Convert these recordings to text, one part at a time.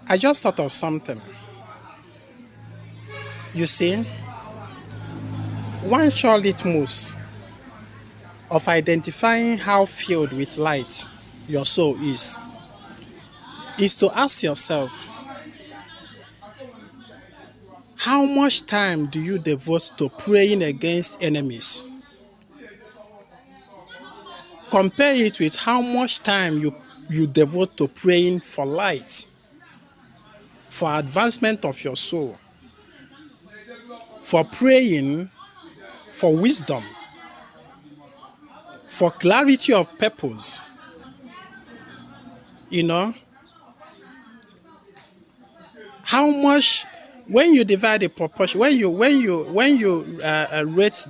I just thought of something. You see, one sure litmus of identifying how filled with light your soul is to ask yourself, how much time do you devote to praying against enemies? Compare it with how much time you devote to praying for light, for advancement of your soul, for praying for wisdom, for clarity of purpose. You know, how much, when you divide the proportion, when you rate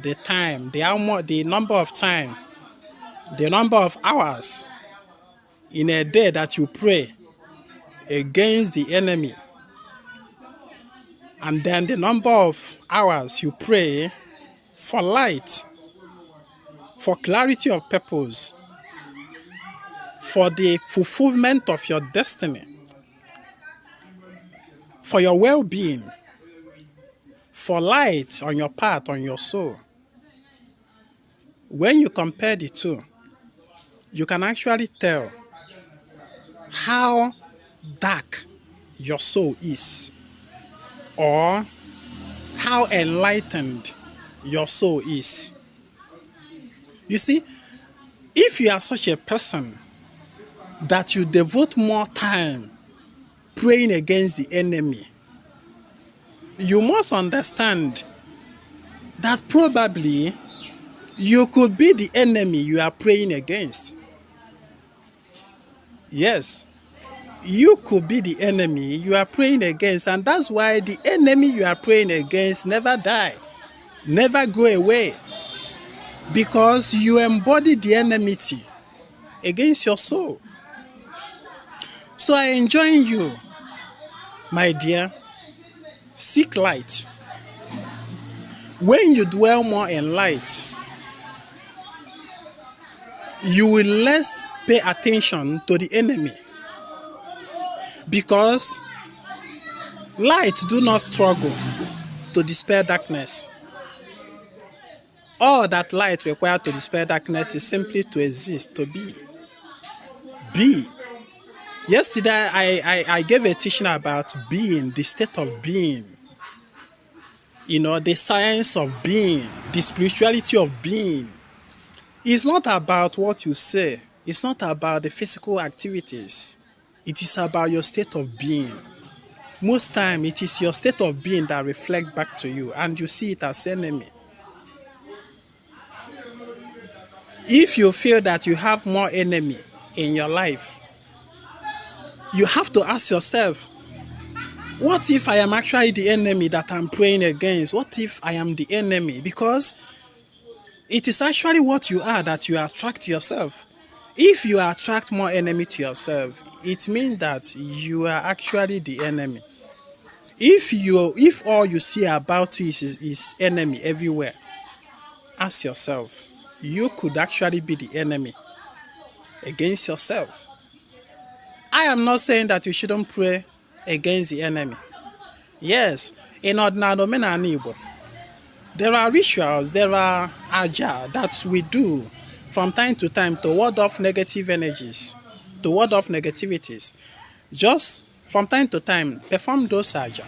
the time, the number of time, the number of hours in a day that you pray against the enemy, and then the number of hours you pray for light, for clarity of purpose, for the fulfillment of your destiny, for your well-being, for light on your path, on your soul. When you compare the two, you can actually tell how dark your soul is, or how enlightened your soul is. You see, if you are such a person that you devote more time praying against the enemy, you must understand that probably you could be the enemy you are praying against. Yes, you could be the enemy you are praying against, and that's why the enemy you are praying against never die, never go away, because you embody the enmity against your soul. So I enjoin you, my dear, seek light. When you dwell more in light, you will less pay attention to the enemy, because light do not struggle to dispel darkness. All that light requires to dispel darkness is simply to exist, to be. Be. Yesterday, I gave a teaching about being, the state of being. You know, the science of being, the spirituality of being. It's not about what you say. It's not about the physical activities. It is about your state of being. Most time, it is your state of being that reflects back to you, and you see it as enemy. If you feel that you have more enemy in your life, you have to ask yourself, what if I am actually the enemy that I'm praying against? What if I am the enemy? Because it is actually what you are that you attract to yourself. If you attract more enemy to yourself, it means that you are actually the enemy. If all you see about you is enemy everywhere, ask yourself, you could actually be the enemy against yourself. I am not saying that you shouldn't pray against the enemy. Yes, in ordinary Igbo, there are rituals, there are aja that we do from time to time to ward off negative energies, to ward off negativities. Just from time to time, perform those aja.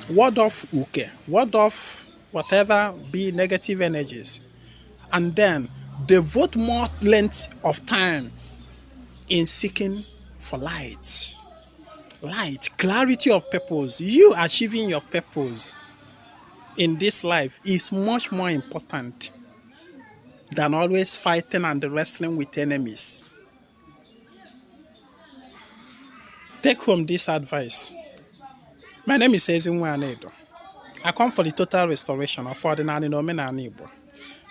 Ward off uke, ward off whatever be negative energies. And then devote more length of time in seeking for light. Light, clarity of purpose. You achieving your purpose in this life is much more important than always fighting and wrestling with enemies. Take home this advice. My name is Ezinwa Anaedo. I come for the total restoration of ordinary nominal Igbo.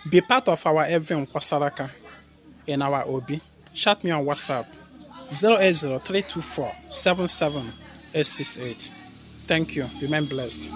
Be part of our every Nkwasaraka in our OB. Chat me on WhatsApp 080-324-77868. Thank you. Remain blessed.